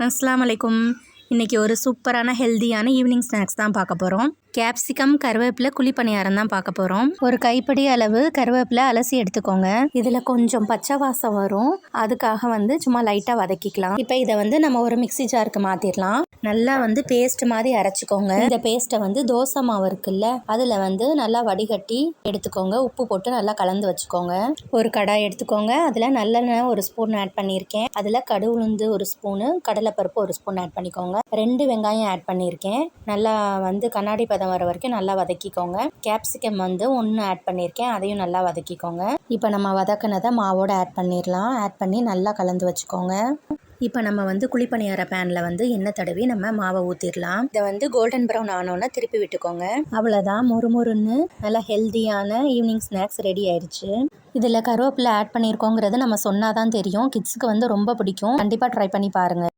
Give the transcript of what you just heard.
அஸ்ஸலாமு அலைக்கும். இன்றைக்கி ஒரு சூப்பரான ஹெல்தியான ஈவினிங் ஸ்நாக்ஸ் தான் பார்க்க போகிறோம். கேப்சிகம் கருவேப்பிலை குழிப்பணியாரம் தான் பார்க்க போகிறோம். ஒரு கைப்பிடி அளவு கருவேப்பிலை அலசி எடுத்துக்கோங்க. இதில் கொஞ்சம் பச்சை வாசம் வரும், அதுக்காக சும்மா லைட்டாக வதக்கிக்கலாம். இப்போ இதை நம்ம ஒரு மிக்ஸி ஜாருக்கு மாற்றிடலாம். நல்லா பேஸ்ட் மாதிரி அரைச்சிக்கோங்க. இந்த பேஸ்ட்டை தோசை மாவு இருக்குல்ல, அதில் நல்லா வடிகட்டி எடுத்துக்கோங்க. உப்பு போட்டு நல்லா கலந்து வச்சுக்கோங்க. ஒரு கடாய் எடுத்துக்கோங்க. அதில் நல்லெண்ணெய் ஒரு ஸ்பூன் ஆட் பண்ணியிருக்கேன். அதில் கடுகு உளுந்து ஒரு ஸ்பூனு, கடலைப்பருப்பு ஒரு ஸ்பூன் ஆட் பண்ணிக்கோங்க. 2 வெங்காயம் ஆட் பண்ணியிருக்கேன். நல்லா கண்ணாடி பதம் வர வரைக்கும் நல்லா வதக்கிக்கோங்க. கேப்சிகம் 1 ஆட் பண்ணியிருக்கேன், அதையும் நல்லா வதக்கிக்கோங்க. இப்போ நம்ம வதக்கினதை மாவோடு ஆட் பண்ணிடலாம். ஆட் பண்ணி நல்லா கலந்து வச்சுக்கோங்க. இப்போ நம்ம குழிப்பணியார பேனில் எண்ணெய் தடவி நம்ம மாவை ஊற்றிடலாம். இதை கோல்டன் ப்ரௌன் ஆனோன்னா திருப்பி விட்டுக்கோங்க. அவ்வளோதான், மொறுமொறுன்னு நல்லா ஹெல்த்தியான ஈவினிங் ஸ்நாக்ஸ் ரெடி ஆயிடுச்சு. இதில் கருவேப்பிலை ஆட் பண்ணியிருக்கோங்கிறது நம்ம சொன்னால் தான் தெரியும். கிட்ஸுக்கு ரொம்ப பிடிக்கும். கண்டிப்பாக ட்ரை பண்ணி பாருங்கள்.